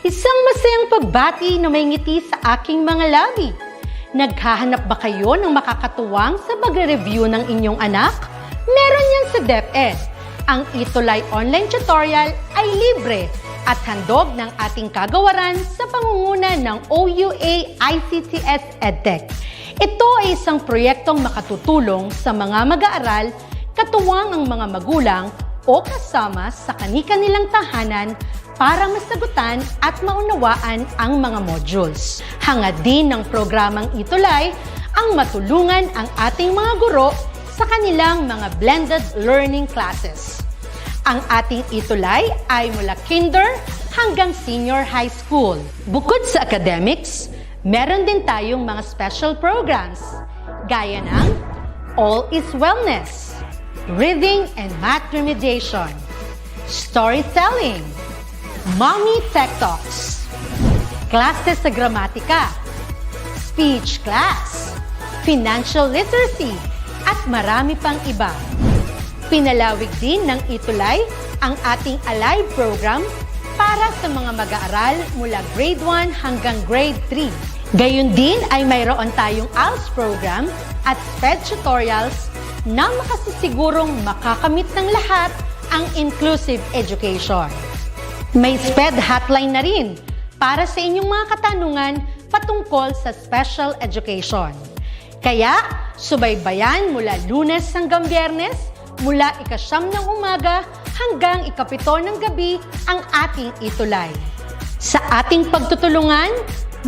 Isang masayang pagbati na may ngiti sa aking mga labi. Naghahanap ba kayo ng makakatuwang sa pagre-review ng inyong anak? Meron yan sa DepEd. Ang ETUlay online tutorial ay libre at handog ng ating kagawaran sa pangunguna ng OUA ICTS EdTech. Ito ay isang proyektong makatutulong sa mga mag-aaral, katuwang ang mga magulang o kasama sa kani-kanilang tahanan para masagutan at maunawaan ang mga modules. Hangad din ng programang ETUlay ang matulungan ang ating mga guro sa kanilang mga blended learning classes. Ang ating ETUlay ay mula kinder hanggang senior high school. Bukod sa academics, meron din tayong mga special programs gaya ng All is Wellness, Reading and Math Remediation, Storytelling, Mommy Tech Talks, Classes sa Gramatika, Speech Class, Financial Literacy, at marami pang iba. Pinalawig din ng ETUlay ang ating Alive program para sa mga mag-aaral mula grade 1 hanggang grade 3. Gayun din ay mayroon tayong ALS program at SPED tutorials na makasisigurong makakamit ng lahat ang inclusive education. May SPED hotline na rin para sa inyong mga katanungan patungkol sa special education. Kaya, subaybayan mula Lunes hanggang Biyernes, mula 9 ng umaga hanggang 7 ng gabi ang ating ETUlay. Sa ating pagtutulungan,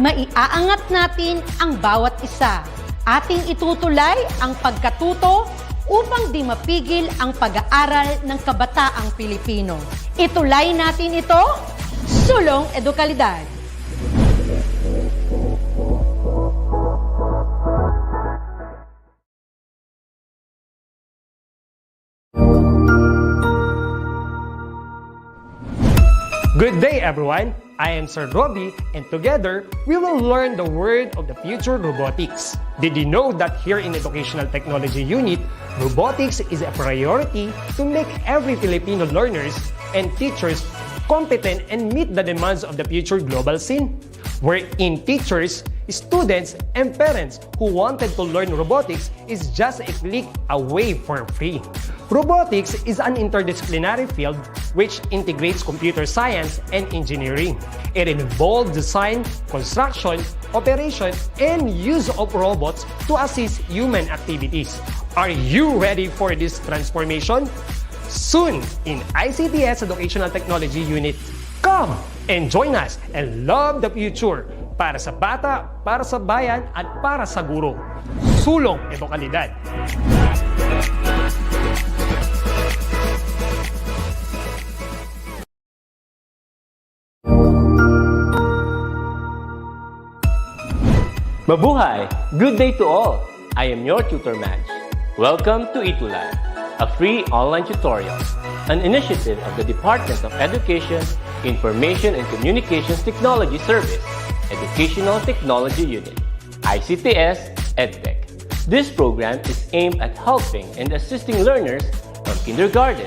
maiaangat natin ang bawat isa. Ating itutulay ang pagkatuto upang di mapigil ang pag-aaral ng kabataang Pilipino. Itulay natin ito, sulong edukalidad. Good day, everyone! I am Sir Robbie, and together, we will learn the word of the future, robotics. Did you know that here in Educational Technology Unit, robotics is a priority to make every Filipino learners and teachers competent and meet the demands of the future global scene? Wherein teachers, students, and parents who wanted to learn robotics is just a click away for free. Robotics is an interdisciplinary field which integrates computer science and engineering. It involves design, construction, operation, and use of robots to assist human activities. Are you ready for this transformation? Soon in ICTS Educational Technology Unit. Come and join us and love the future para sa bata, para sa bayan, at para sa guro. Sulong edukalidad. Mabuhay! Good day to all! I am your tutor Madge. Welcome to ETUlay, a free online tutorial, an initiative of the Department of Education, Information and Communications Technology Service, Educational Technology Unit, ICTS EdTech. This program is aimed at helping and assisting learners from kindergarten,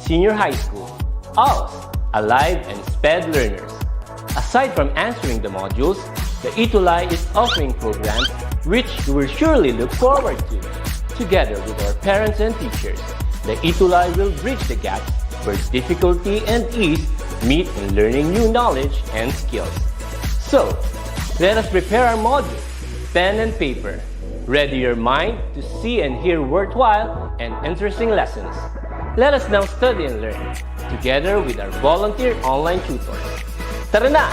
senior high school, ALS, Alive, and SPED learners. Aside from answering the modules, the ETUlay is offering programs which you will surely look forward to. Together with our parents and teachers, the ETUlay will bridge the gaps where difficulty and ease meet in learning new knowledge and skills. So, let us prepare our module, pen and paper. Ready your mind to see and hear worthwhile and interesting lessons. Let us now study and learn, together with our volunteer online tutors. Tara na!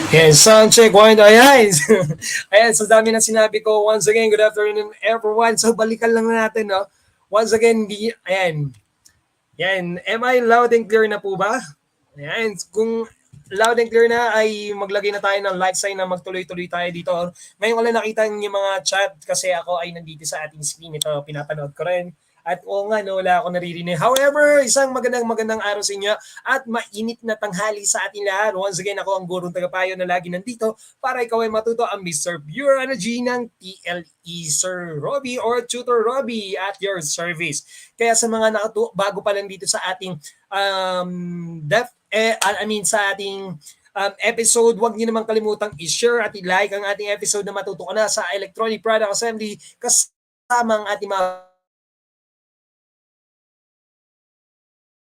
Yes, sound check, one, ayan. Ayan, sa dami na sinabi ko, once again, good afternoon everyone. So balikan lang natin, no? Once again, ayan. Yan, am I loud and clear na po ba? Ayan, kung loud and clear na ay maglagay na tayo ng like sign na magtuloy-tuloy tayo dito. Ngayon ko lang nakita yung mga chat kasi ako ay nandito sa ating screen. Ito, pinapanood ko rin. At oo nga, no, wala ako naririnig. However, isang magandang araw sa inyo at mainit na tanghali sa ating lahat. Once again, ako ang gurong tagapayo na lagi nandito para ikaw ay matuto ang Mr. Pure Energy ng TLE, Sir Robbie or Tutor Robbie at your service. Kaya sa mga bago pa lang dito sa ating sa ating episode, huwag niyo namang kalimutang i-share at i-like ang ating episode na matuto ka na sa Electronic Product Assembly kasama ang ating mga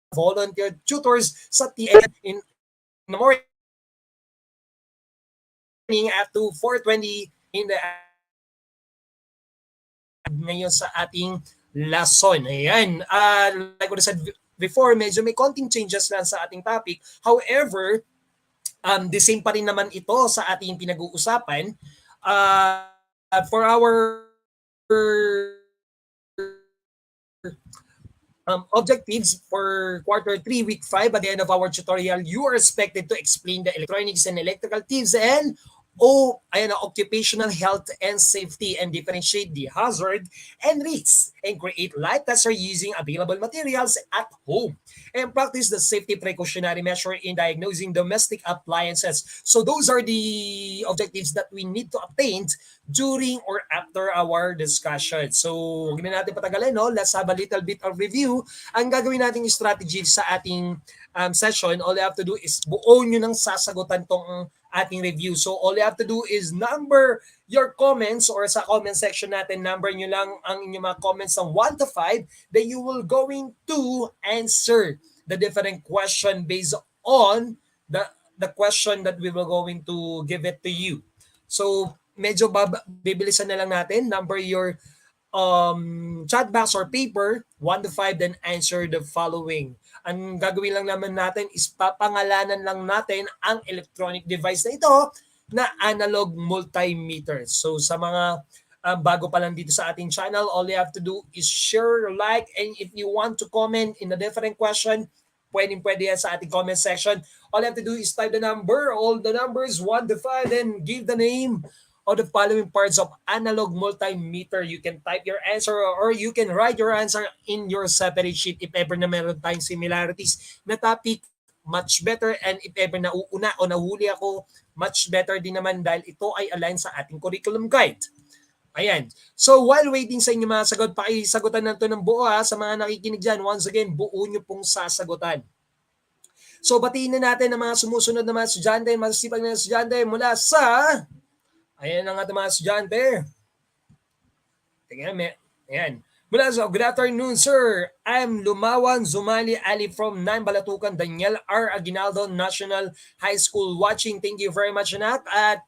volunteer tutors sa TLE in the morning at 4:20 in the ngayon sa ating lesson. Ayan. Like what I said before, medyo may konting changes lang sa ating topic. However, the same pa rin naman ito sa ating pinag-uusapan. For our objectives for quarter 3, week 5, at the end of our tutorial, you are expected to explain the electronics and electrical tips and occupational health and safety and differentiate the hazard and risks and create light tests using available materials at home and practice the safety precautionary measure in diagnosing domestic appliances. So those are the objectives that we need to attain during or after our discussion. So huwag na natin patagalin, no? Let's have a little bit of review. Ang gagawin nating strategy sa ating session, all you have to do is buo nyo ng sasagutan tong ating review. So all you have to do is number your comments or sa comment section natin, number nyo lang ang inyong mga comments ng 1 to 5 that you will going to answer the different question based on the question that we will going to give it to you. So medyo bibilisan na lang natin. Number your chat box or paper 1 to 5, then answer the following. Ang gagawin lang naman natin is papangalanan lang natin ang electronic device na ito na analog multimeter. So sa mga bago pa lang dito sa ating channel, all you have to do is share, like, and if you want to comment in a different question, pwede yan sa ating comment section. All you have to do is type the number, all the numbers 1 to 5, then give the name of the following parts of analog multimeter. You can type your answer or you can write your answer in your separate sheet if ever na meron tayong similarities na topic, much better. And if ever nauuna o nahuli ako, much better din naman dahil ito ay align sa ating curriculum guide. Ayan. So while waiting sa inyo mga sagot, pakisagutan na ito ng buo sa mga nakikinig dyan. Once again, buo nyo pong sasagutan. So batiin na natin ang mga sumusunod na mga estudyante, masisipag na estudyante mula sa... Ayan ang ating mga estudyante. Tingnan, ayan. Mula sa, good afternoon, sir. I'm Lumawan Zumali Ali from 9 Balatukan, Daniel R. Aguinaldo National High School watching. Thank you very much, anak. At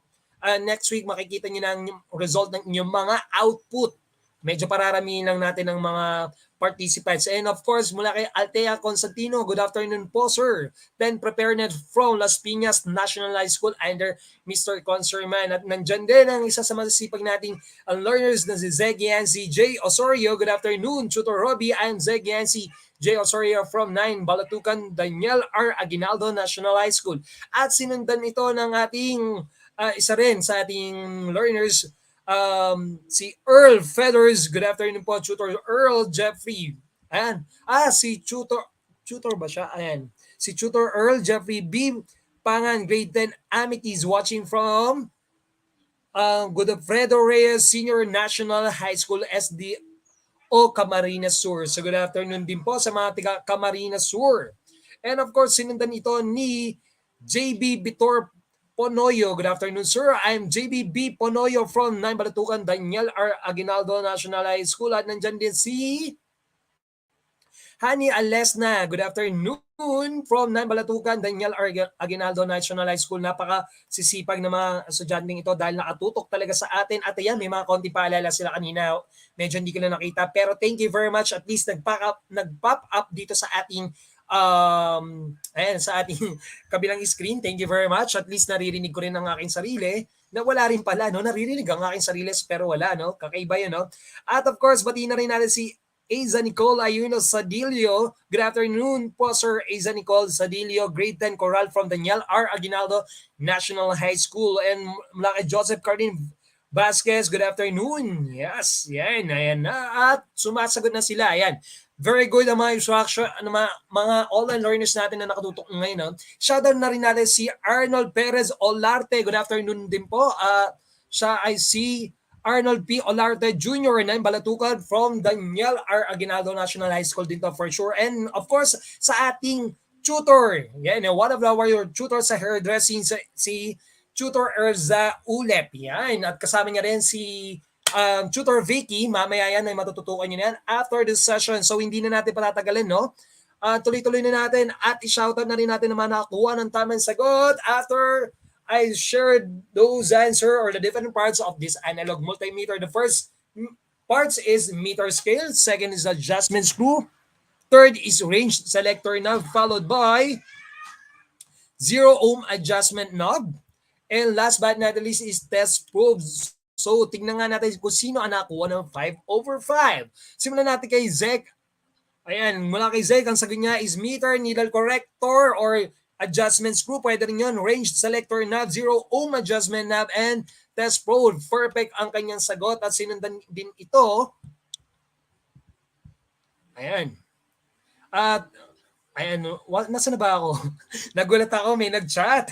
next week, makikita niyo na ang result ng inyong mga output. Medyo pararamihin lang natin ng mga participants. And of course, mula kay Altea Constantino, good afternoon po, sir. Then preparedness from Las Piñas National High School under Mr. Conserman. At nandyan din ang isa sa masisipag nating learners na si Zeg Yancy J. Osorio. Good afternoon, Tutor Robbie. I'm Zeg Yancy J. Osorio from 9 Balatukan, Daniel R. Aguinaldo National High School. At sinundan ito ng ating isa rin sa ating learners, si Earl Feathers. Good afternoon po, Tutor Earl Jeffrey. Ayan. Si Tutor ba siya? Ayan. Si Tutor Earl Jeffrey B. Pangan, grade 10, Amities, watching from Godofredo Reyes Senior National High School, SDO Camarines Sur. So good afternoon din po sa mga tiga Camarines Sur. And of course, sinundan ito ni JB Bitor Ponoyo. Good afternoon, sir. I'm JBB Ponoyo from 9 Balatukan, Daniel R. Aguinaldo National High School. At nandyan din si Hani Alesna. Good afternoon from 9 Balatukan, Daniel R. Aguinaldo National High School. Napaka-sisipag na mga estudyanteng ito dahil nakatutok talaga sa atin. At ayan, may mga konti paalala sila kanina. Medyo hindi ko na nakita. Pero thank you very much. At least nag-pop up dito sa ating ayan, sa ating kabilang screen. Thank you very much. At least naririnig ko rin ang aking sarili na wala rin pala, no? Naririnig ang aking sarili pero wala, no? Kakaiba yun, no? At of course, batiin na rin natin si Aiza Nicole Ayuno Sadilio. Good afternoon po, Sir Aiza Nicole Sadilio, grade 10 Coral from Daniel R. Aguinaldo National High School. And mula kay Joseph Cardin Vasquez, good afternoon. Yes, yan, ayan na. At sumasagot na sila, ayan. Very good ang mga instruction, mga online learners natin na nakatutok ngayon. No? Shoutout na rin natin si Arnold Perez Olarte. Good afternoon din po. Siya ay si Arnold P. Olarte Jr. na Balatukan from Daniel R. Aguinaldo National High School din to for sure. And of course, sa ating tutor, yan, one of our tutors sa hairdressing, si Tutor Erza Ulep. Yan. At kasama niya rin si Tutor Vicky. Mamaya yan ay matututukan niyo yan after this session. So hindi na natin patatagalin, no? Tuloy-tuloy na natin at i-shoutout na rin natin naman nakakuha ng tamang sagot after I shared those answer or the different parts of this analog multimeter. The first parts is meter scale. Second is adjustment screw. Third is range selector knob followed by 0 ohm adjustment knob. And last but not least is test probes. So, tingnan nga natin kung sino ang nakakuha ng 5/5. Simulan natin kay Zek. Ayan, mula kay Zek, ang sagot niya is meter, needle corrector, or adjustment screw. Pwede rin yun. Range selector knob, 0 ohm adjustment knob, and test probe. Perfect ang kanyang sagot. At sinundan din ito. Ayan. At, ayan, nasa na ba ako? Nagulat ako, may nag-chat.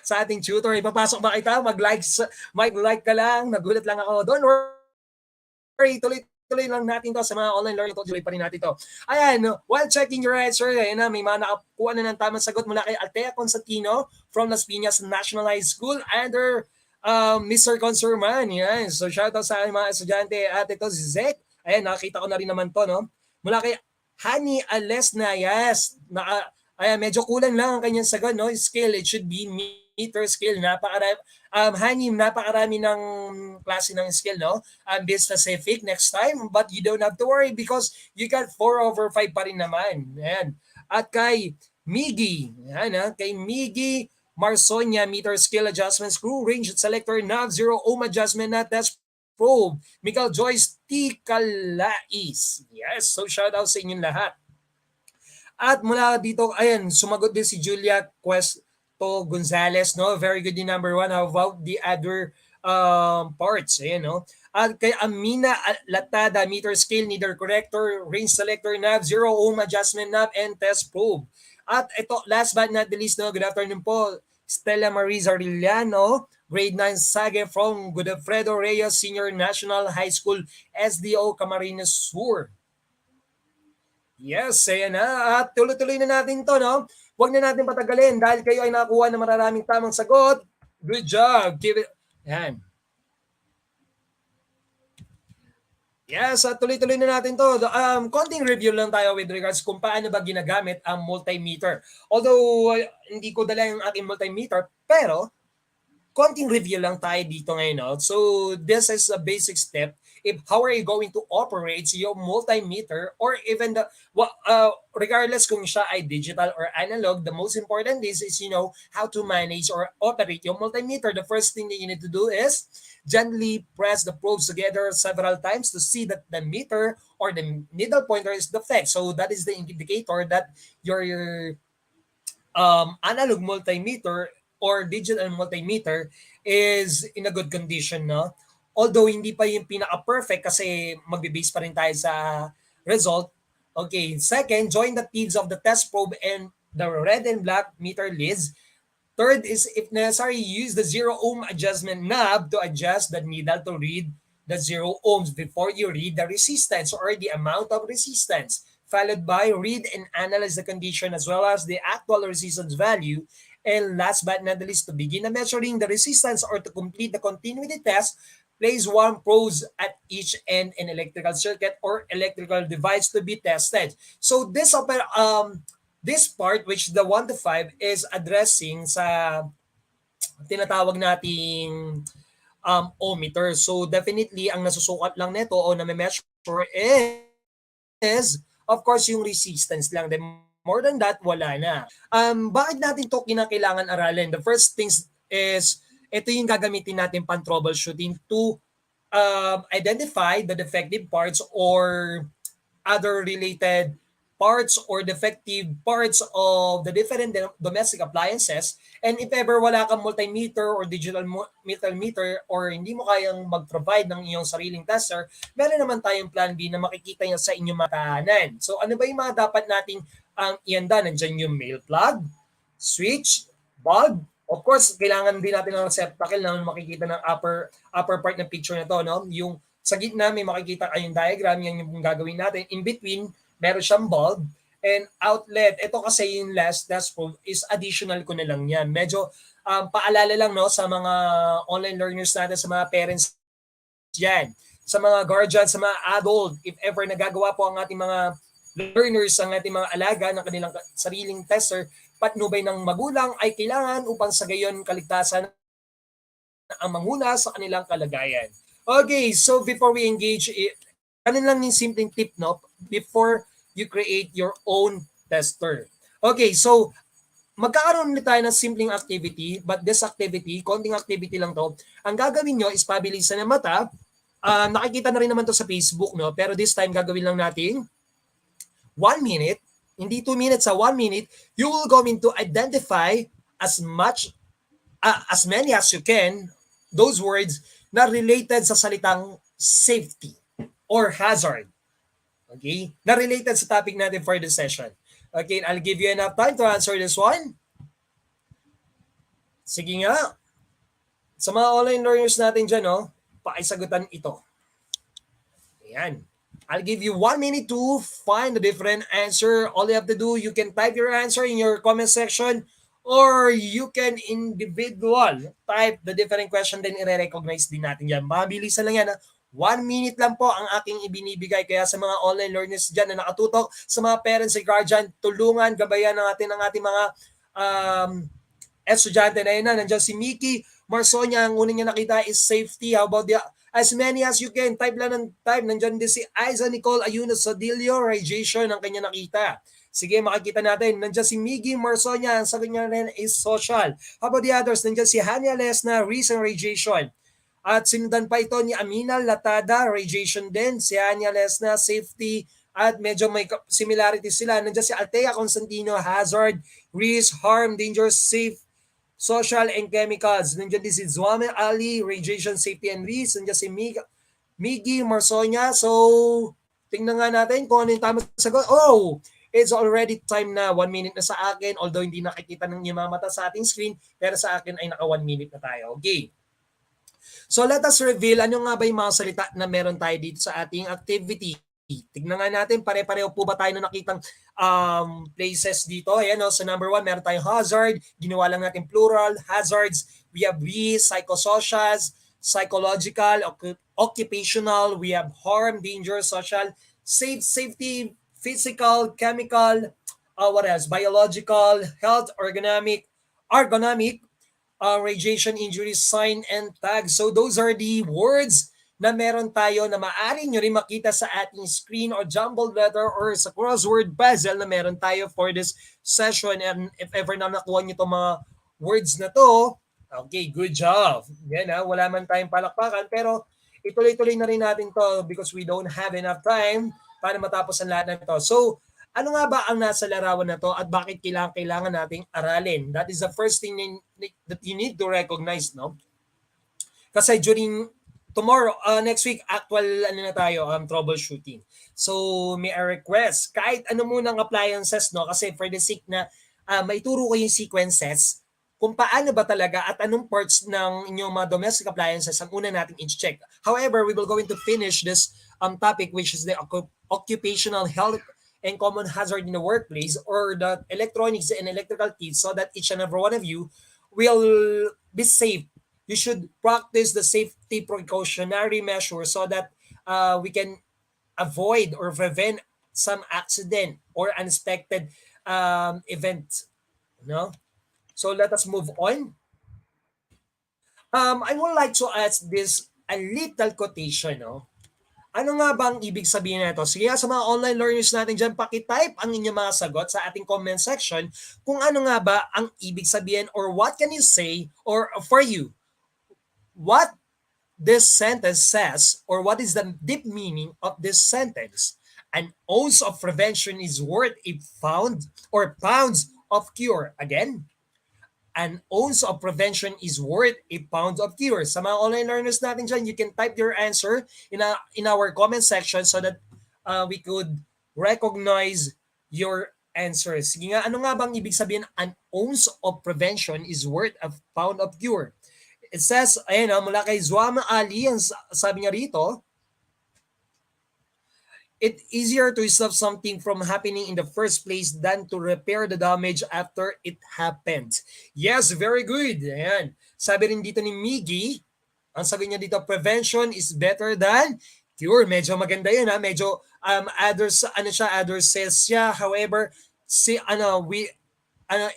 Sa ating tutor, ipapasok ba kita? Mag-like ka lang. Nagulat lang ako. Don't worry, tuloy lang natin to sa mga online learning. Tuloy pa rin natin to. Ayan, while checking your answer, ayan na, may mga nakakuha na ng tamang sagot mula kay Altea Constantino from Las Piñas National High School under Mr. Conserman. Yan. So, shoutout sa mga estudyante. At ito si Zek. Ayan, nakita ko na rin naman to, no? Mula kay Hani Alesna, yes. Ayan, medyo kulang lang ang kanyang sagot, no? Scale, it should be meter scale. Hani, napakarami ng klase ng scale, no? Be specific next time, but you don't have to worry because you got 4/5 pa rin naman. Ayan. At kay Miggy, ayan, kay Miggy Marsonia, meter scale adjustment screw, range selector knob, 0 ohm adjustment knob, test probe. Miguel Joyce T. Calais. Yes, so shout out sa inyong lahat. At mula dito, ayan, sumagot din si Julia Cuesto Gonzalez, no? Very good din number 1. How about the other parts? Ayan, no? At kay Amina Latada, meter scale, needle corrector, range selector knob, 0 ohm adjustment knob, and test probe. At ito, last but not the least, no? Good afternoon po, Stella Marie Zarillano, grade 9 Sage from Godofredo Reyes Senior National High School, SDO Camarines Sur. Yes, ayan na. At tuloy-tuloy na natin to, no? Huwag na natin patagalin dahil kayo ay nakakuha ng maraming tamang sagot. Good job. Give it. Ayan. Yes, at tuloy-tuloy na natin to. Konting review lang tayo with regards kung paano ba ginagamit ang multimeter. Although, hindi ko dala yung aking multimeter, pero konting review lang tayo dito ngayon. No? So, this is a basic step. How are you going to operate your multimeter or even regardless kung siya ay digital or analog, the most important is how to manage or operate your multimeter. The first thing that you need to do is gently press the probes together several times to see that the meter or the needle pointer is defect. So that is the indicator that your analog multimeter or digital multimeter is in a good condition, no? Although hindi pa yung pinaka-perfect kasi magbe-base pa rin tayo sa result. Okay, second, join the thieves of the test probe and the red and black meter leads. Third is, if necessary, use the 0 ohm adjustment knob to adjust the needle to read the 0 ohms before you read the resistance or the amount of resistance. Followed by read and analyze the condition as well as the actual resistance value. And last but not the least, to begin measuring the resistance or to complete the continuity test, place one pros at each end in electrical circuit or electrical device to be tested. So this part, which the 1 to 5 is addressing sa tinatawag nating ohmmeter. So definitely ang nasusukat lang nito o na-measure is of course, yung resistance lang. Then more than that, wala na. Bakit natin to kinakailangan aralin? The first things is, ito yung gagamitin natin pan troubleshooting to identify the defective parts or other related parts or defective parts of the different domestic appliances. And if ever wala kang multimeter or digital meter or hindi mo kayang mag-provide ng iyong sariling tester, meron naman tayong plan B na makikita nyo sa inyong matahanan. So ano ba yung mga dapat nating ihanda? Nandiyan yung male plug, switch, bulb. Of course, kailangan din natin ng receptacle na makikita ng upper part ng picture na to, no? Yung sa gitna may makikita kayong diagram, yan yung gagawin natin. In between, meron siyang bulb and outlet. Ito kasi yung last proof is additional ko na lang yan. Medyo paalala lang, no, sa mga online learners natin, sa mga parents dyan, sa mga guardians, sa mga adult, if ever nagagawa po ang ating mga learners, ang ating mga alaga ng kanilang sariling tester, patnubay ng magulang ay kailangan upang sa gayon kaligtasan ang manguna sa kanilang kalagayan. Okay, so before we engage, ano lang yung simpleng tip, no? Before you create your own tester. Okay, so magkakaroon ulit tayo ng simpleng activity, but this activity, konting activity lang to. Ang gagawin nyo is pabilisan ng mata. Nakikita na rin naman to sa Facebook, no? Pero this time gagawin lang natin 1 minute, hindi 2 minutes, sa 1 minute, you will going to identify as many as you can, those words na related sa salitang safety or hazard. Okay? Na related sa topic natin for this session. Okay, I'll give you enough time to answer this one. Sige nga. Sa mga online learners natin dyan, no, pakisagutan ito. Ayan. I'll give you 1 minute to find the different answer. All you have to do, you can type your answer in your comment section or you can individual type the different question, then i-recognize din natin yan. Mabilisan lang yan. 1 minute lang po ang aking ibinibigay. Kaya sa mga online learners dyan na nakatutok, sa mga parents and guardian, tulungan, gabayan natin ang ating mga estudyante na yun na. Nandiyan si Mickey Marsonia, ang unang niya nakita is safety. How about as many as you can? Type lang ng type. Nandiyan din si Aiza Nicole Ayuno Sodilio, radiation ang kanya nakita. Sige, makikita natin. Nandiyan si Miggy Marsonia, ang sagot niya rin is social. How about the others? Nandiyan si Hania Lesna, reason radiation. At sinundan pa ito ni Amina Latada, radiation din. Si Hania Lesna, safety. At medyo may similarities sila. Nandiyan si Altea Constantino, hazard, risk, harm, danger, safe, social and chemicals. Nandiyan din si Zwame Ali, radiation, safety and risk. Nandiyan si Miggy Marsonia. So, tingnan nga natin kung ano yung tamang sagot. Oh, it's already time na. 1 minute na sa akin. Although hindi nakikita ng mga mata sa ating screen, pero sa akin ay naka 1 minute na tayo. Okay. So, let us reveal ano nga ba yung mga salita na meron tayo dito sa ating activity. Tignan nga natin, pare-pareho po ba tayo na nakitang places dito? Ayan, no? So number 1, meron tayong hazard. Ginawa lang natin plural, hazards. We have risk, psychosocials, psychological, occupational. We have harm, danger, social, safety, physical, chemical, what else? Biological, health, ergonomic, radiation, injury, sign, and tag. So those are the words na meron tayo na maaari nyo rin makita sa ating screen or jumbled letter or sa crossword puzzle na meron tayo for this session. And if ever na nakuha nyo itong mga words na to, okay, good job. Yan ha, wala man tayong palakpakan, pero ituloy-tuloy na rin natin to because we don't have enough time para matapos ang lahat na ito. So, ano nga ba ang nasa larawan na to at bakit kailangan nating aralin? That is the first thing that you need to recognize, no? Kasi during tomorrow, next week, actual na tayo, troubleshooting. So, may a request. Kahit ano munang appliances, no? Kasi for the sake na maituro ko yung sequences, kung paano ba talaga at anong parts ng inyong mga domestic appliances ang una nating i-check. However, we will going to finish this topic, which is the occupational health and common hazard in the workplace, or the electronics and electrical thieves, so that each and every one of you will be safe. You should practice the safety precautionary measures so that we can avoid or prevent some accident or unexpected event. No? So let us move on. I would like to ask this a little quotation. No? Ano nga ba ang ibig sabihin nito? Sige nga sa mga online learners natin dyan, pakitype ang inyong mga sagot sa ating comment section kung ano nga ba ang ibig sabihin or what can you say or for you, what this sentence says or what is the deep meaning of this sentence. An ounce of prevention is worth a pound or pounds of cure. Again, an ounce of prevention is worth a pound of cure. Sa mga online learners natin dyan, you can type your answer in our comment section so that we could recognize your answer. Sige nga, ano nga bang ibig sabihin? An ounce of prevention is worth a pound of cure. It says, ayan mula kay Zuama Ali, ang sabi niya rito, it's easier to stop something from happening in the first place than to repair the damage after it happened. Yes, very good. Ayan. Sabi rin dito ni Miggy, ang sabi niya dito, prevention is better than cure. Medyo maganda yun ha. Medyo other says siya. However,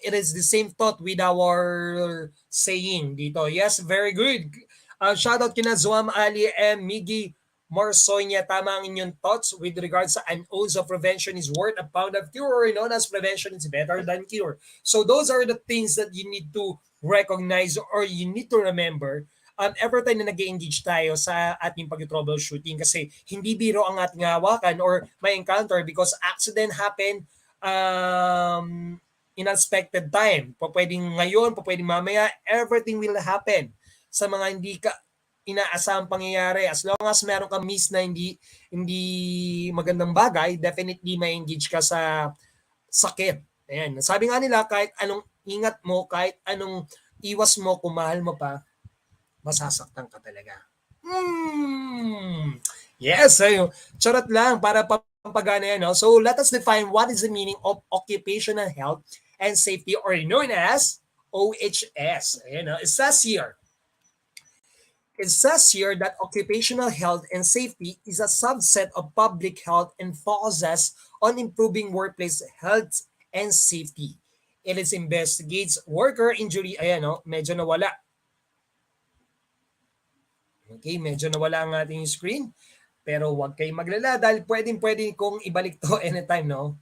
it is the same thought with our saying dito. Yes, very good. Shout out kina Zuam Ali and Miggy Marsonia. Tama ang inyong thoughts with regards sa an ounce of prevention is worth a pound of cure, or known as prevention is better than cure. So those are the things that you need to recognize or you need to remember every time na nag-engage tayo sa ating pag-troubleshooting, kasi hindi biro ang ating hawakan or may encounter because accident happen in unexpected time. Pwedeng ngayon, pwedeng mamaya, everything will happen sa mga hindi ka inaasahang pangyayari. As long as meron kang miss na hindi magandang bagay, definitely may engage ka sa sakit. Ayan. Sabi nga nila, kahit anong ingat mo, kahit anong iwas mo, kung mahal mo pa, masasaktan ka talaga. Yes, ayun. Charot lang para pampagana yan. No? So let us define what is the meaning of occupational health and safety, or known as OHS. Ayan, no? It says here that occupational health and safety is a subset of public health and focuses on improving workplace health and safety. It investigates worker injury. Ayan, no? Medyo nawala. Okay, medyo nawala ang ating screen. Pero huwag kayong maglala dahil pwede kong ibalik to anytime, no?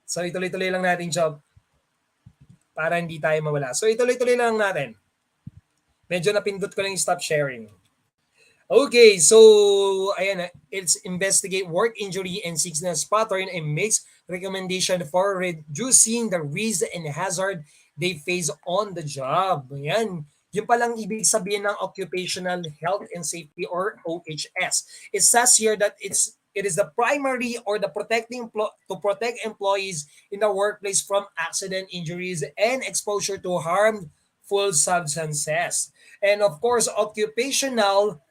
So ituloy-tuloy lang natin job para hindi tayo mawala. So ituloy-tuloy lang natin. Medyo napindot ko lang yung stop sharing. Okay, so ayan, it's investigate work injury and sickness pattern and makes recommendation for reducing the risk and hazard they face on the job. Ayan. Yun palang ibig sabihin ng occupational health and safety, or OHS. It says here that it is the primary or the to protect employees in the workplace from accident, injuries, and exposure to harmful substances. And of course, occupational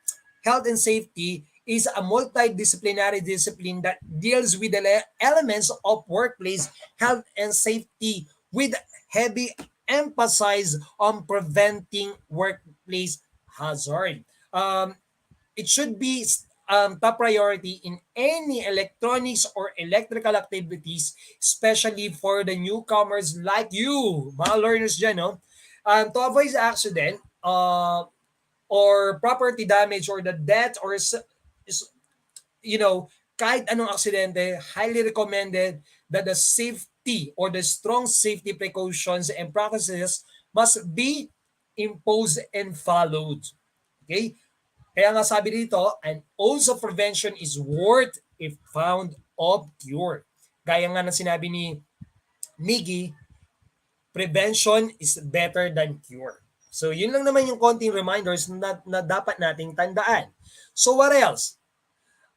health and safety is a multidisciplinary discipline that deals with the elements of workplace health and safety with heavy emphasis on preventing workplace hazard. It should be top priority in any electronics or electrical activities, especially for the newcomers like you, mga learners dyan, no? To avoid accident or property damage or the death or kahit anong aksidente, highly recommended that the safety or the strong safety precautions and practices must be imposed and followed. Okay? Kaya nga sabi dito, an ounce of prevention is worth a pound of cure. Gaya nga ng sinabi ni Miggy, prevention is better than cure. So yun lang naman yung konting reminders na dapat nating tandaan. So what else?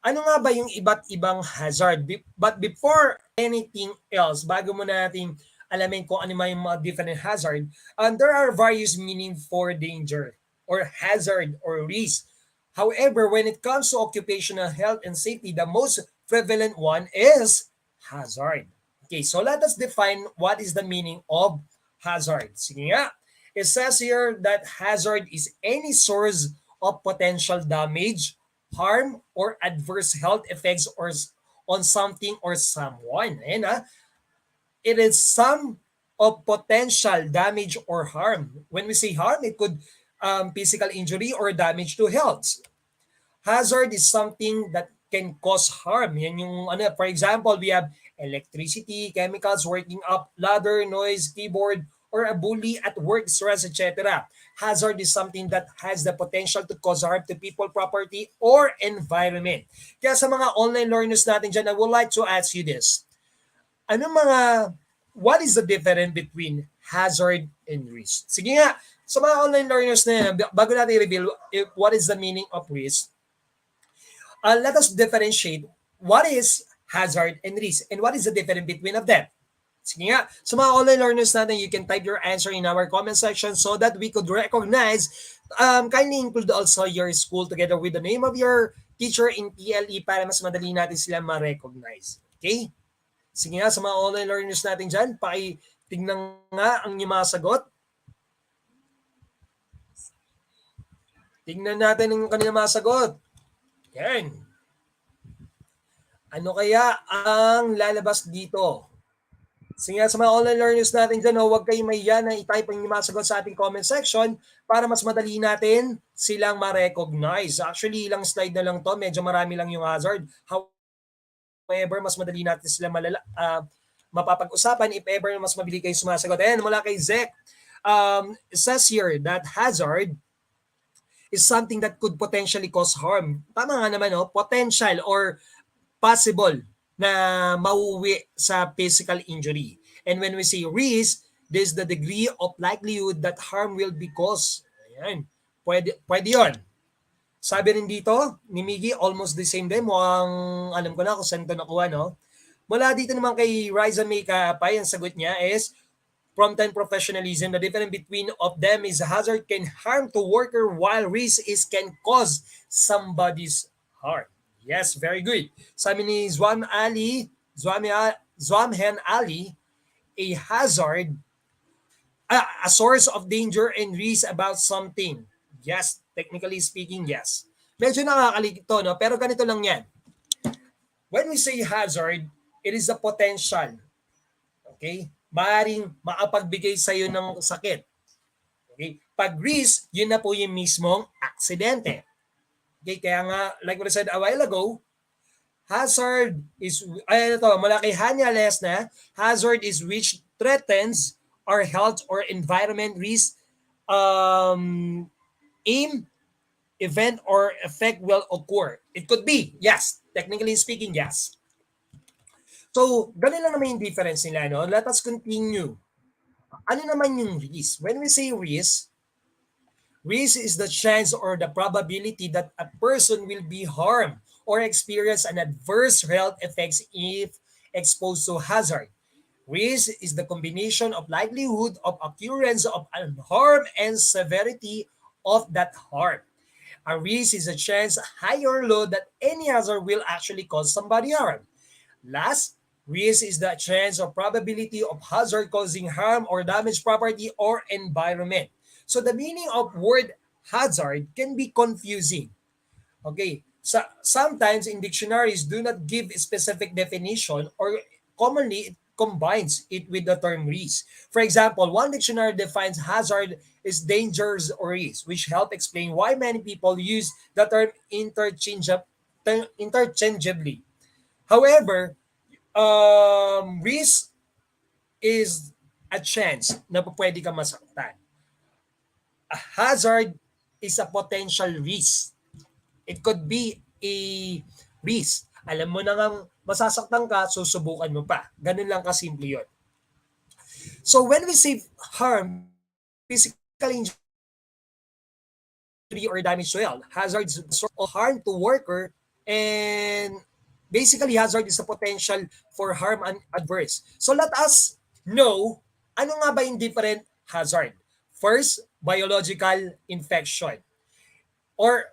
Ano nga ba yung iba't ibang hazard? But before anything else, bago mo natin alamin kung ano yung mga different hazard, there are various meaning for danger or hazard or risk. However, when it comes to occupational health and safety, the most prevalent one is hazard. Okay, so let us define what is the meaning of hazard. Sige nga. It says here that hazard is any source of potential damage, harm, or adverse health effects or on something or someone. Ayan, it is some of potential damage or harm. When we say harm, it could physical injury or damage to health. Hazard is something that can cause harm. Yan yung ano, for example, we have electricity, chemicals working up ladder, noise, keyboard, or a bully at work, stress, etc. Hazard is something that has the potential to cause harm to people, property, or environment. Kaya sa mga online learners natin dyan, I would like to ask you this. What is the difference between hazard and risk? Sige nga, sa mga online learners na yan, bago natin i-reveal what is the meaning of risk, let us differentiate what is hazard and risk and what is the difference between of them. Sige nga, sa mga online learners natin, you can type your answer in our comment section so that we could recognize. Kindly include also your school together with the name of your teacher in PLE para mas madali natin sila ma-recognize. Okay? Sige nga, sa mga online learners natin dyan, tingnan nga ang inyong mga sagot. Tingnan natin ang kanilang mga sagot. Yan. Ano kaya ang lalabas dito? Sige nga, sa mga online learners natin dyan, huwag kayong mahiya na i-type ang inyong mga sagot sa ating comment section para mas madali natin silang ma-recognize. Actually, ilang slide na lang to. Medyo marami lang yung hazard. However, mas madali natin sila mapapag-usapan if ever mas mabili kayo sumasagot. Ayan, mula kay Zek. It says here that hazard is something that could potentially cause harm. Tama nga naman, no? Potential or possible na mauwi sa physical injury. And when we say risk, this is the degree of likelihood that harm will be caused. Ayan. Pwede yun. Sabi rin dito, ni Miggy, almost the same din. Mukhang alam ko na kung saan ito nakuha, no? Mula dito naman kay Riza May Kaapay, ang sagot niya is, prompt and professionalism, the difference between of them is hazard can harm to worker while risk is can cause somebody's harm. Yes, very good. Sabi ni Zwamhen Ali, a hazard, a source of danger and risk about something. Yes, technically speaking, yes. Medyo nakakalito, no? Pero ganito lang yan. When we say hazard, it is a potential. Okay? Maaaring makapagbigay sa iyo ng sakit. Okay? Pag risk, yun na po yung mismong aksidente. Okay? Kaya nga, like what I said a while ago, hazard is, mula kay Hanya Lesna, hazard is which threatens our health or environment risk, aim, event, or effect will occur. It could be, yes. Technically speaking, yes. So, ganun lang naman yung difference nila, no? Let us continue. Ano naman yung risk? When we say risk is the chance or the probability that a person will be harmed or experience an adverse health effects if exposed to hazard. Risk is the combination of likelihood of occurrence of harm and severity of that harm. A risk is a chance high or low that any hazard will actually cause somebody harm. Last, risk is the chance or probability of hazard causing harm or damage property or environment. So the meaning of word hazard can be confusing. Okay, so sometimes in dictionaries do not give a specific definition or commonly it combines it with the term risk. For example, one dictionary defines hazard as dangers or risk, which help explain why many people use the term interchangeably. However, risk is a chance na pwede ka masaktan. A hazard is a potential risk. It could be a risk. Alam mo na nga masasaktan ka, susubukan mo pa. Ganun lang kasimple yun. So when we say harm, physical injury or damage to health, hazard is a sort of harm to worker, and basically hazard is the potential for harm and adverse. So let us know ano nga ba yung different hazard. First, biological infection or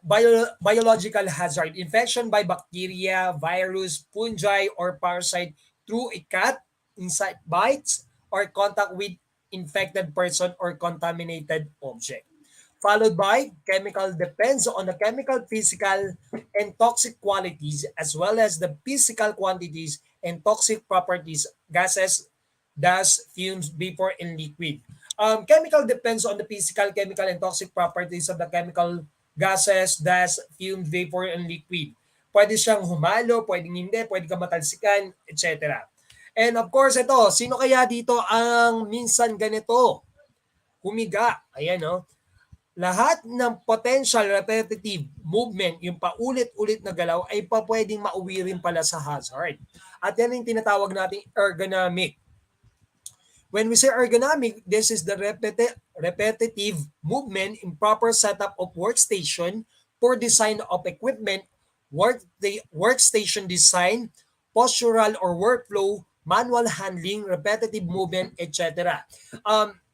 biological hazard. Infection by bacteria, virus, fungi, or parasite through a cut, insect bites, or contact with infected person or contaminated object. Followed by chemical depends on the chemical, physical, and toxic qualities as well as the physical quantities and toxic properties, gases, dust, fumes, vapor, and liquid. Chemical depends on the physical, chemical, and toxic properties of the chemical, gases, dust, fumes, vapor, and liquid. pwede siyang humalo, pwedeng hindi, pwede ka matalsikan, etc. And of course, ito, sino kaya dito ang minsan ganito? Humiga. Ayan, no? Lahat ng potential repetitive movement, yung paulit-ulit na galaw, ay pwedeng mauwi rin pala sa hazard. At yan yung tinatawag nating ergonomic. When we say ergonomic, this is the repetitive movement in proper setup of workstation, poor design of equipment, workstation design, postural or workflow, manual handling, repetitive movement, etc.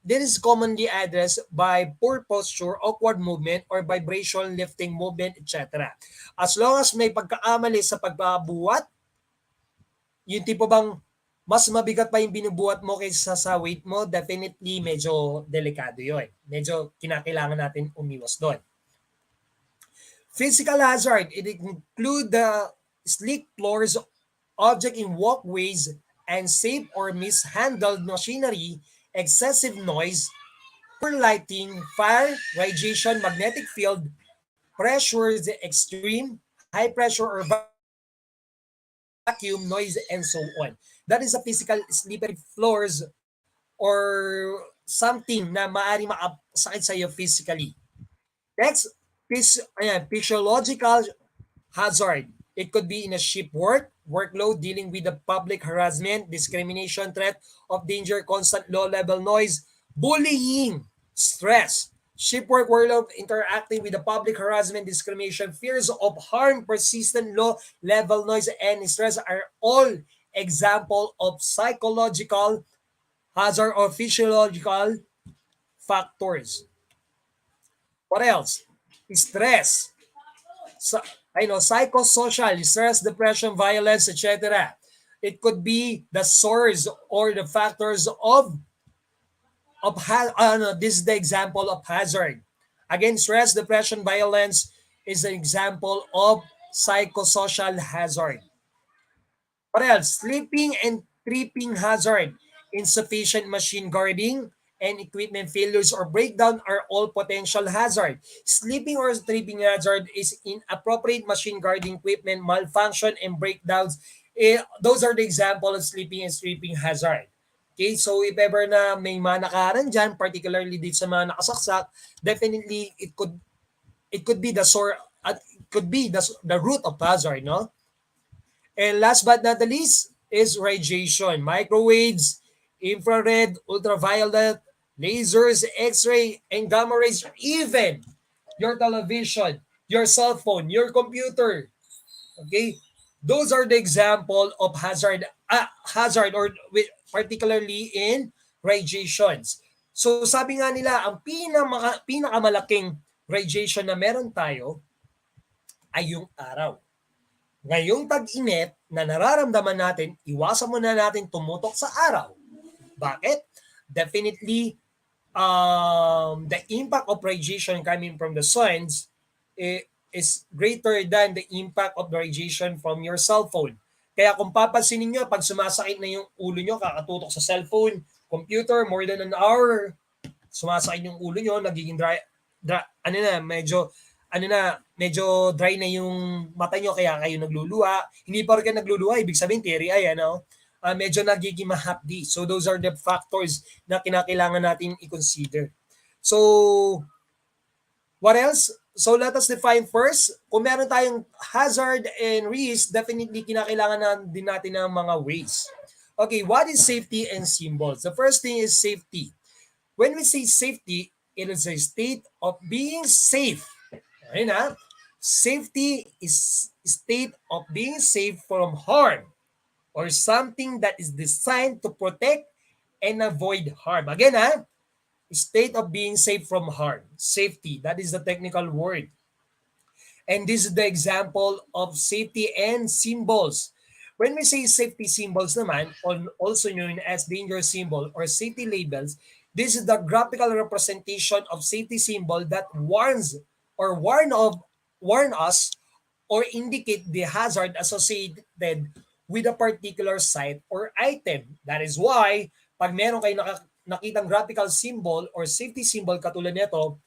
This is commonly addressed by poor posture, awkward movement, or vibration, lifting movement, etc. As long as may pagkakamali sa pagbabuhat, yung tipo bang mas mabigat pa yung binubuhat mo kaysa sa weight mo, definitely medyo delikado yun. Medyo kinakailangan natin umiwas doon. Physical hazard, it include the slick floors, object in walkways, and safe or mishandled machinery, excessive noise, poor lighting, fire, radiation, magnetic field, pressure is extreme, high pressure or vacuum, noise, and so on. That is a physical slippery floors or something na maaaring makasakit sa iyo physically. Next, physiological hazard. It could be in a shift workload, dealing with the public harassment, discrimination, threat of danger, constant low-level noise, bullying, stress. Shift workload, interacting with the public harassment, discrimination, fears of harm, persistent low-level noise, and stress are all example of psychological hazard or physiological factors. What else? Stress. Psychosocial, stress, depression, violence, etc. It could be the source or the factors of this is the example of hazard. Again, stress, depression, violence is an example of psychosocial hazard. What else? Sleeping and tripping hazard, insufficient machine guarding, and equipment failures or breakdown are all potential hazard. Sleeping or tripping hazard is inappropriate machine guarding equipment, malfunction, and breakdowns. Those are the example of sleeping and tripping hazard. Okay, so if ever na may manakaran dyan, particularly dito sa mga nakasaksak, definitely it could be the root of hazard, no? And last but not the least is radiation, microwaves, infrared, ultraviolet, lasers, X-ray, and gamma rays, even your television, your cell phone, your computer. Okay? Those are the example of hazard or particularly in radiations. So sabi nga nila, ang pinakamalaking radiation na meron tayo ay yung araw. Ngayong tag-init na nararamdaman natin, iwasan muna natin tumutok sa araw. Bakit? Definitely, the impact of radiation coming from the suns is greater than the impact of the radiation from your cell phone. Kaya kung papansinin nyo, pag sumasakit na yung ulo nyo, kakatutok sa cellphone, computer, more than an hour, sumasakit yung ulo nyo, nagiging medyo dry na yung mata nyo, kaya kayo nagluluha. Hindi pa rin kayo nagluluha, ibig sabihin, teary-eye, medyo nagiging mahapdi. So those are the factors na kinakailangan natin i-consider. So, what else? So let us define first, kung meron tayong hazard and risk, definitely kinakailangan din natin ng mga ways. Okay, what is safety and symbols? The first thing is safety. When we say safety, it is a state of being safe. Ayun na. Safety is state of being safe from harm or something that is designed to protect and avoid harm. Again, state of being safe from harm. Safety, that is the technical word. And this is the example of safety and symbols. When we say safety symbols naman, also known as danger symbol or safety labels, this is the graphical representation of safety symbol that warn us or indicate the hazard associated with a particular site or item. That is why, pag meron kayo nakitang graphical symbol or safety symbol katulad nito,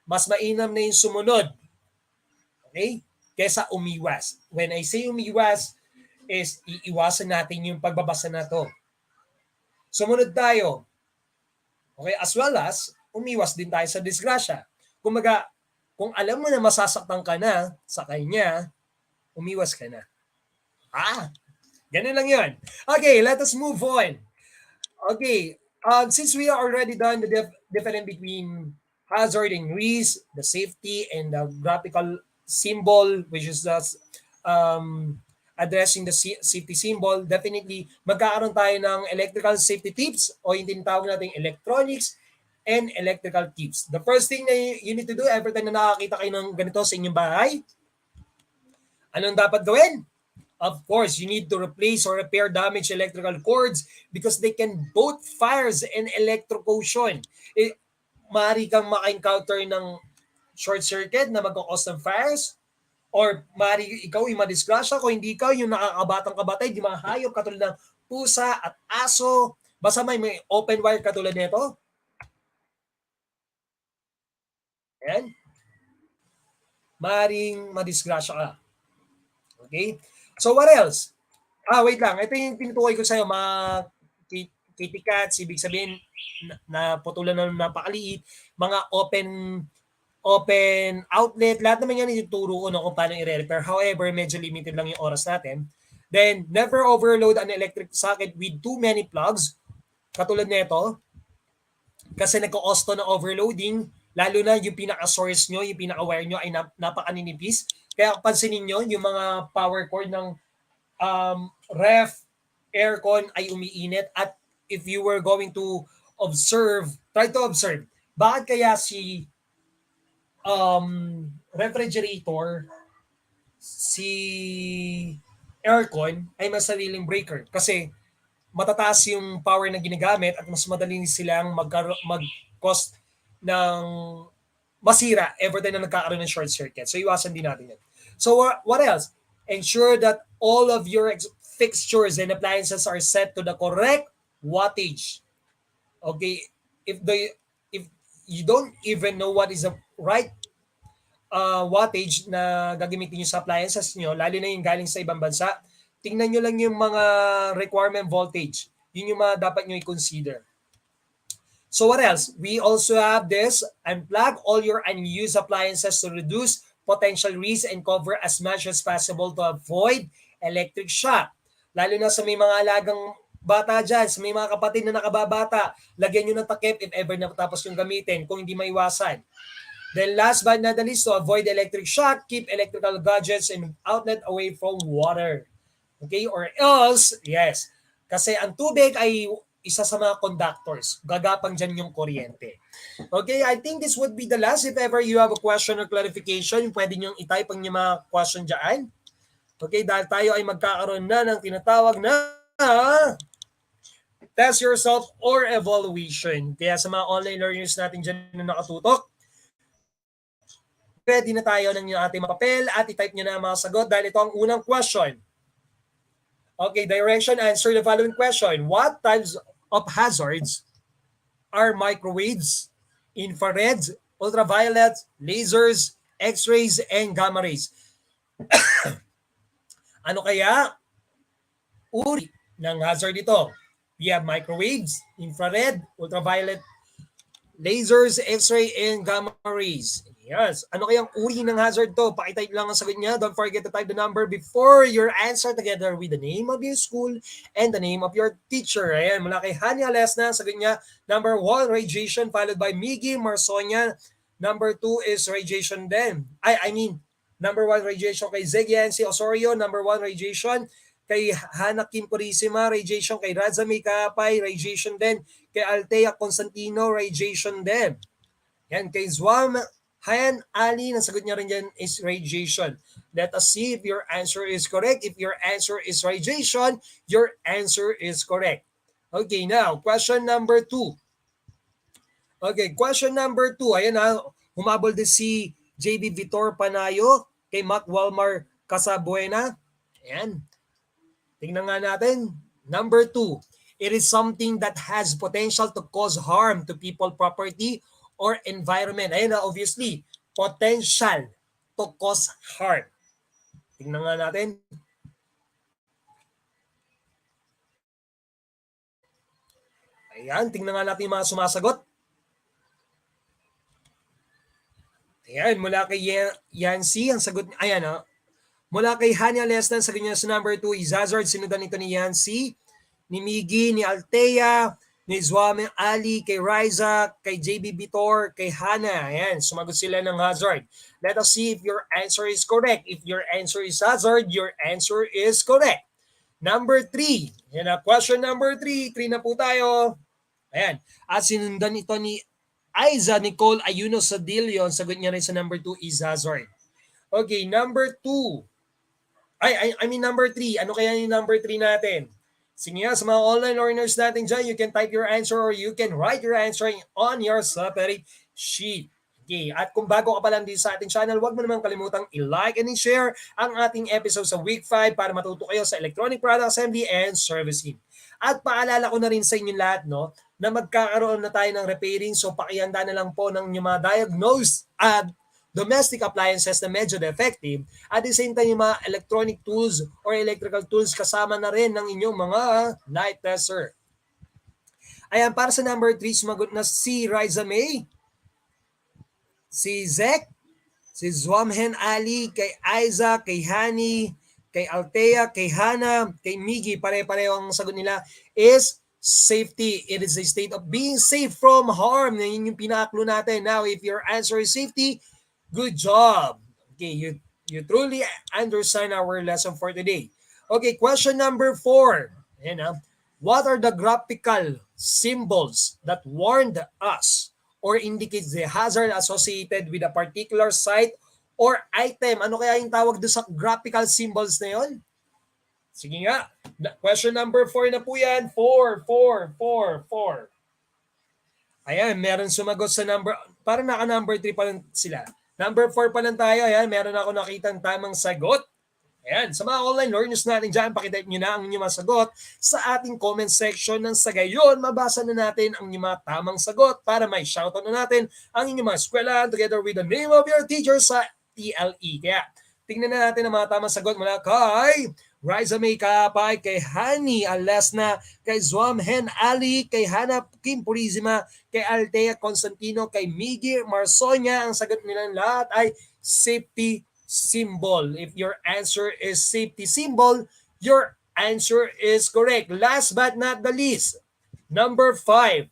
mas mainam na yung sumunod. Okay? kesa umiwas. When I say umiwas, is iiwasan natin yung pagbabasa na to. Sumunod tayo. Okay, as well as, umiwas din tayo sa disgrasya. Kumaga, kung alam mo na masasaktan ka na sa kanya, umiwas ka na. Ganun lang yun. Okay, let us move on. Okay, since we are already done the difference between hazard and risk, the safety, and the graphical symbol, which is the addressing the safety symbol, definitely magkakaroon tayo ng electrical safety tips o yung tinatawag natin electronics and electrical tips. The first thing na you need to do every time na nakakita kayo ng ganito sa inyong bahay, anong dapat gawin? Of course, you need to replace or repair damaged electrical cords because they can both fires and electrocution. Maaari kang maka-encounter ng short circuit na magkakos ng fires, or maaari ikaw yung madisgrasya, kung hindi ikaw yung nakakabatang kabatay, di mga hayop katulad ng pusa at aso, basta may open wire katulad nito. Ayan. Maaring madisgrasya ka. Okay? So what else? Wait lang. Ito yung tinutukoy ko sa'yo, mga kitty cats, ibig sabihin na putulan na napakaliit, mga open outlet, lahat naman yan ituturo ko kung paano i-repair. However, medyo limited lang yung oras natin. Then, never overload an electric socket with too many plugs, katulad nito, kasi nagko-cause to ng overloading, lalo na yung pinaka-source nyo, yung pinaka-wire nyo ay napakaninipis. Kaya pansinin nyo, yung mga power cord ng ref, aircon ay umiinit. At if you were going to observe, try to observe, bakit kaya si refrigerator, si aircon ay mas sariling breaker? Kasi matataas yung power na ginagamit at mas madali silang mag-cost ng masira every time na nagkakaroon ng short circuit. So, iwasan din natin yan. So, what else? Ensure that all of your fixtures and appliances are set to the correct wattage. Okay? If you don't even know what is the right wattage na gagamitin nyo sa appliances nyo, lalo na yung galing sa ibang bansa, tingnan nyo lang yung mga requirement voltage. Yun yung mga dapat nyo i-consider. So what else? We also have this, unplug all your unused appliances to reduce potential risk and cover as much as possible to avoid electric shock. Lalo na sa may mga alagang bata dyan, sa may mga kapatid na nakababata, lagyan nyo ng takip if ever natapos yung gamitin kung hindi maiwasan. Then last but not the least, to avoid electric shock, keep electrical gadgets and outlet away from water. Okay? Or else, yes, kasi ang tubig ay isa sa mga conductors. Gagapang dyan yung kuryente. Okay, I think this would be the last. If ever you have a question or clarification, pwede nyo i-type ang yung mga question dyan. Okay, dahil tayo ay magkakaroon na ng tinatawag na test yourself or evaluation. Kaya sa mga online learners natin dyan na nakatutok, ready na tayo ng ating mga papel at i-type nyo na ang mga sagot dahil ito ang unang question. Okay, direction, answer the following question. What types of hazards are microwaves, infrareds, ultraviolets, lasers, x-rays, and gamma rays? Ano kaya uri ng hazard ito? We have microwaves, infrared, ultraviolet, lasers, x-ray, and gamma rays. Yes. Ano kayang uri ng hazard to? Pakitype lang ang sagot niya. Don't forget to type the number before your answer together with the name of your school and the name of your teacher. Ayan, mula kay Hania Lesna, sagot niya, number 1, radiation, followed by Miggy Marsonia. Number 2 is radiation din. Number 1, radiation kay Zegiansi Osorio. Number 1, radiation kay Hana Kim Purisima. Radiation kay Razami Kapay. Radiation din kay Altea Constantino. Radiation din. Yan, kay Zwam Hayan Ali, nasagot niya rin dyan is radiation. Let us see if your answer is correct. If your answer is radiation, your answer is correct. Okay, now, question number 2. Okay, question number 2. Ayan na, humabol din si JB Vitor Panayo kay Mac Walmar Casabuena. Ayan. Tingnan nga natin. Number 2. It is something that has potential to cause harm to people, property, or environment. Ayun na, obviously, potential to cause harm. Tingnan nga natin. Ayan, tingnan nga natin yung mga sumasagot. Ayan, mula kay Yancy, ang sagot, ayan o. Mula kay Hania Lestan, sagot niya sa number 2, Izazard, sinundan ito ni Yancy, ni Miggy, ni Althea, ni Zwame Ali, kay Riza, kay JB Vitor, kay Hana. Ayan, sumagot sila ng hazard. Let us see if your answer is correct. If your answer is hazard, your answer is correct. Number 3. Yan na, question number 3. 3 na po tayo. Ayan. At sinundan ito ni Aiza Nicole Ayuno Sadillo. Sagot niya rin sa number 2 is hazard. Okay, number 2. I mean number 3. Ano kaya yung number 3 natin? Sige nga, sa mga online learners natin dyan, you can type your answer or you can write your answer on your separate sheet. Okay, at kung bago ka pa lang din sa ating channel, huwag mo naman kalimutang i-like and i-share ang ating episode sa week 5 para matuto kayo sa electronic product assembly and servicing. At paalala ko na rin sa inyo lahat, no, na magkakaroon na tayo ng repairing, so pakihanda na lang po ng yung mga diagnosed domestic appliances na medyo defective, at the same time yung mga electronic tools or electrical tools kasama na rin ng inyong mga light tester. Ayan, para sa number 3, sumagot na si Riza May, si Zek, si Zwamhen Ali, kay Aiza, kay Hani, kay Althea, kay Hana, kay Miggy, pare-pareho ang sagot nila is safety. It is a state of being safe from harm. Yun yung pinaklo natin. Now, if your answer is safety, good job. Okay, you truly understand our lesson for today. Okay, question number 4. Ayan, what are the graphical symbols that warned us or indicates the hazard associated with a particular site or item? Ano kaya yung tawag doon sa graphical symbols na yun? Sige nga. Question number 4 na po yan. 4. Ayan, meron sumagot sa number, parang naka-number 3 pa lang sila. Number 4 pa lang tayo. Ayan, meron ako nakitang tamang sagot. Ayan, sa mga online learners natin dyan, pakitype nyo na ang inyong mga sagot sa ating comment section nang sa gayon, mabasa na natin ang inyong mga tamang sagot para may shoutout na natin ang inyong mga eskwela together with the name of your teacher sa TLE. Kaya, tingnan na natin ang mga tamang sagot mula kay Riza May Kapay, kay Hani Alasna, kay Zwamhen Ali, kay Hana Kim Purizima, kay Althea Constantino, kay Miggy Marsonia. Ang sagot nilang lahat ay safety symbol. If your answer is safety symbol, your answer is correct. Last but not the least, number 5.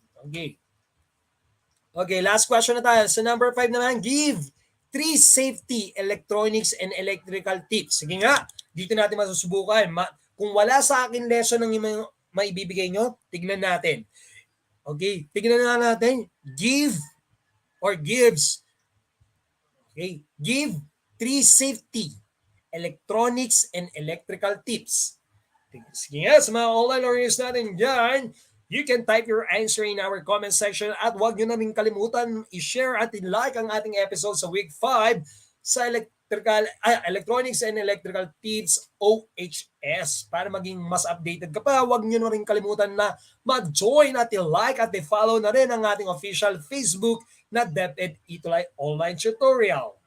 Okay, last question na tayo. So number 5 naman, give 3 safety electronics and electrical tips. Sige nga, dito natin masusubukan. Kung wala sa akin lesson ng maibibigay nyo, tignan natin. Okay, tignan na natin. Give or gives. Okay, give 3 safety electronics and electrical tips. Sige nga, sa mga online learners natin dyan, you can type your answer in our comment section at huwag nyo na rin kalimutan i-share at i-like ang ating episode sa week 5 sa Electronics and Electrical Tips OHS. Para maging mas updated ka pa, huwag nyo na rin kalimutan na mag-join at i-like at i-follow na rin ang ating official Facebook na DepEd ETUlay Online Tutorial.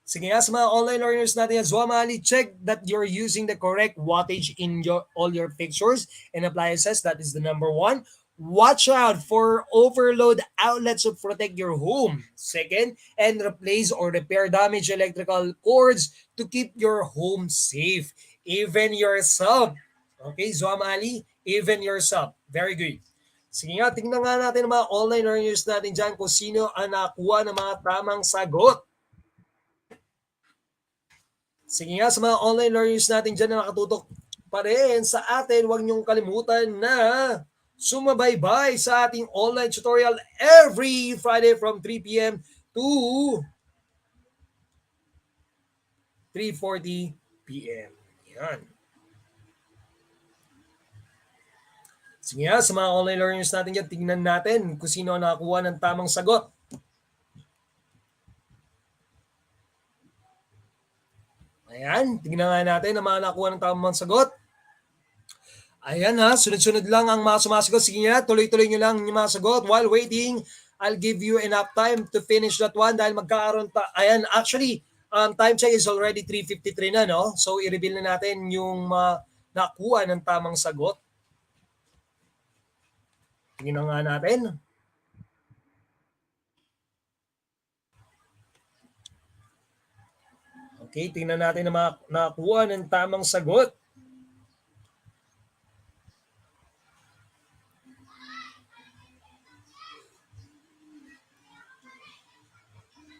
Sige nga, sa mga online learners natin, Zwamali, check that you're using the correct wattage in all your fixtures and appliances. That is the number 1. Watch out for overload outlets to protect your home. Second, and replace or repair damaged electrical cords to keep your home safe. Even yourself. Okay, Zwamali, even yourself. Very good. Sige nga, tingnan nga natin ang mga online learners natin dyan kung sino ang nakuha ng mga tamang sagot. Sige nga, sa mga online learners natin dyan na nakatutok pa rin sa atin, huwag niyong kalimutan na sumabaybay sa ating online tutorial every Friday from 3 p.m. to 3:40 p.m. Yan. Sige nga, sa mga online learners natin dyan, tingnan natin kung sino ang nakakuha ng tamang sagot. Ayan, tingnan nga natin ang mga nakuha ng tamang sagot. Ayan sunod-sunod lang ang mga sumasagot. Sige nga, tuloy-tuloy nyo lang yung mga sagot. While waiting, I'll give you enough time to finish that one dahil magkakaroon ayan, actually, time check is already 3:53 na, no? So, i-reveal na natin yung nakuha ng tamang sagot. Tingnan nga natin. Okay, tingnan natin na nakuha ng tamang sagot.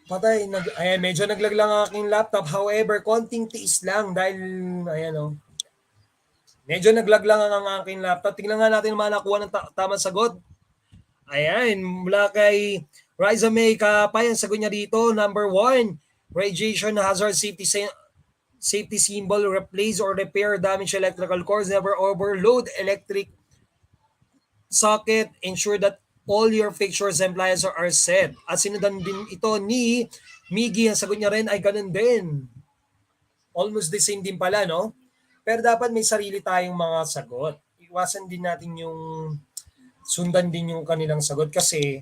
Patay, ayan, medyo naglag lang ang aking laptop. However, konting tiis lang dahil, ayan o. Medyo naglag lang ang aking laptop. Tingnan nga natin mga nakuha ng tamang sagot. Ayan, mula kay Riza May Kapay, ang sagot niya dito, number 1, radiation hazard safety symbol, replace or repair damaged electrical cords, never overload electric socket, ensure that all your fixtures and appliances are set. At sinundan din ito ni Miggy, ang sagot niya rin ay ganun din. Almost the same din pala, no? Pero dapat may sarili tayong mga sagot. Iwasan din natin yung sundan din yung kanilang sagot kasi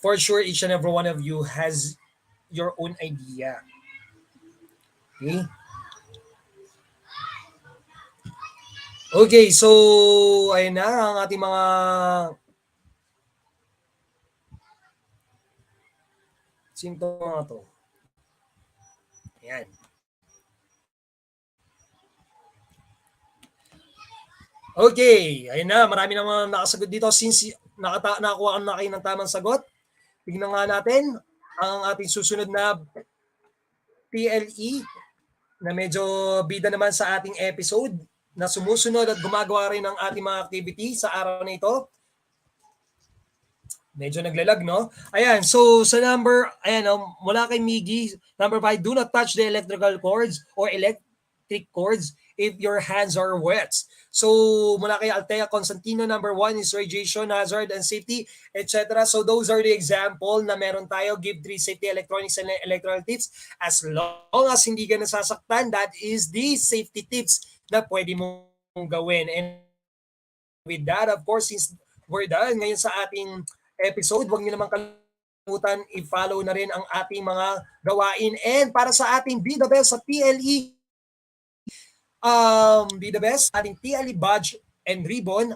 for sure each and every one of you has your own idea. Okay? Okay, so ayun na ang ating mga sinto mga to. Ayan. Okay, ayun na. Marami namang nakasagot dito. Since nakakuha na kayo ng tamang sagot, tignan nga natin ang ating susunod na PLE na medyo bida naman sa ating episode na sumusunod at gumagawa rin ng ating mga activity sa araw na ito. Medyo naglalag, no? Ayan, so sa number, ayan, mula kay Miggy, number 5, do not touch the electrical cords or electric cords if your hands are wet. So mula kay Altea Constantino, number 1 is radiation hazard and safety, etc. So those are the example na meron tayo. Give 3 safety electronics and electrical tips. As long as hindi ka nasasaktan, that is the safety tips na pwede mong gawin. And with that, of course, since we're done ngayon sa ating episode, huwag niyo naman kalimutan i-follow na rin ang ating mga gawain. And para sa ating Be The Best sa PLE, Be The Best, ating PLE badge and ribbon,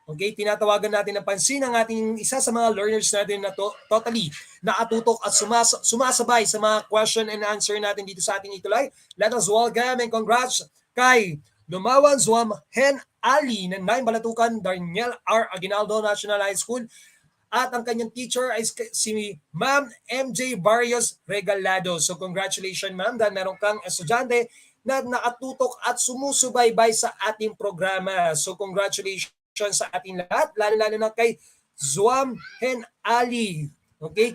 okay, tinatawagan natin ng pansin ang ating isa sa mga learners natin na totally nakatutok at sumasabay sa mga question and answer natin dito sa ating ETUlay. Let us welcome and congrats kay Lumawan Zwam Hen Ali ng 9 Balatukan, Darniel R. Aguinaldo National High School, at ang kanyang teacher ay si Ma'am MJ Barrios Regalado. So congratulations, ma'am, dahil meron kang estudyante na nakatutok at sumusubaybay sa ating programa. So congratulations sa ating lahat, lalo-lalo na kay Zwam Hen Ali. Okay?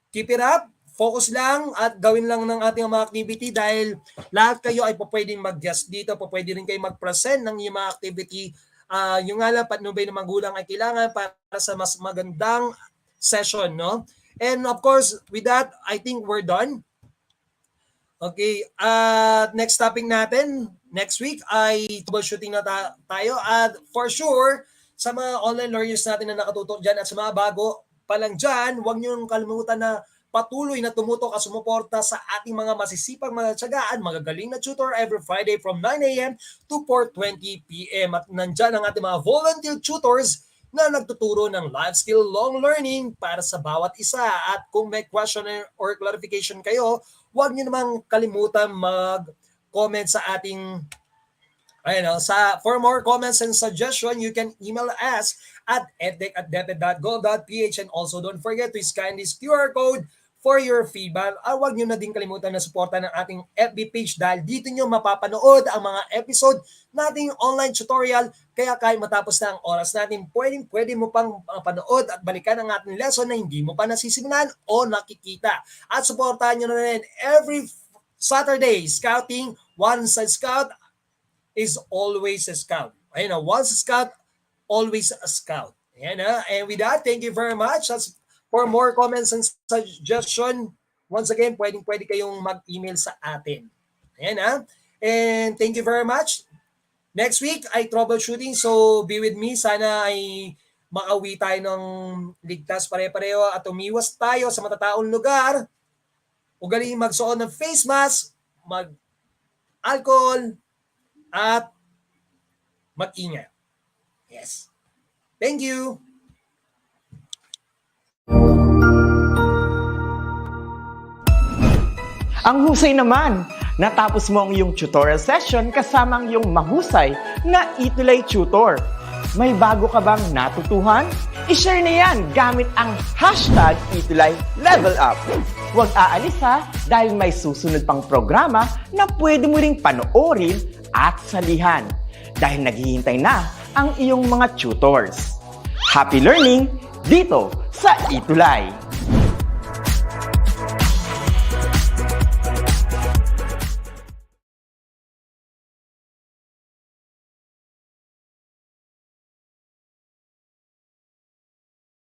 Keep it up. Focus lang at gawin lang ng ating mga activity dahil lahat kayo ay pwedeng mag-guest dito, pwede rin kayo mag-present ng iyong mga activity. Yung nga lang, patnubay ng magulang ay kailangan para sa mas magandang session, no? And of course, with that, I think we're done. Okay, next topic natin, next week ay troubleshooting na tayo. At for sure, sa mga online learners natin na nakatutok dyan at sa mga bago pa lang dyan, huwag nyo kalimutan na patuloy na tumutok at sumuporta sa ating mga masisipag, mga tsagaan, magagaling na tutor every Friday from 9 a.m. to 4:20 p.m. At nandyan ang ating mga volunteer tutors na nagtuturo ng life skill long learning para sa bawat isa. At kung may question or clarification kayo, huwag niyo namang kalimutan mag-comment sa ating for more comments and suggestion, you can email us at edtech@deped.gov.ph, and also don't forget to scan this QR code for your feedback. Huwag nyo na din kalimutan na suporta ng ating FB page dahil dito nyo mapapanood ang mga episode nating online tutorial. Kaya kahit matapos na ang oras natin, pwede mo pang panood at balikan ang ating lesson na hindi mo pa nasisimulan o nakikita. At suportahan nyo na rin every Saturday, scouting, once a scout is always a scout. Ayun na, once a scout, always a scout. Ayan na. And with that, thank you very much. For more comments and suggestion, once again, pwede kayong mag-email sa atin. Ayan na. And thank you very much. Next week ay troubleshooting. So be with me. Sana ay makauwi tayo ng ligtas pare-pareho at umiwas tayo sa matataong lugar Ugaliin magsuot ng face mask, mag-alcohol, at mag-ingat. Yes. Thank you. Ang husay naman! Natapos mo ang iyong tutorial session kasama ang iyong mahusay na ETUlay tutor. May bago ka bang natutuhan? I-share na yan gamit ang hashtag #ETUlayLevelUp. Huwag aalis ha, dahil may susunod pang programa na pwede mo ring panoorin at salihan. Dahil naghihintay na ang iyong mga tutors. Happy learning dito sa ETUlay!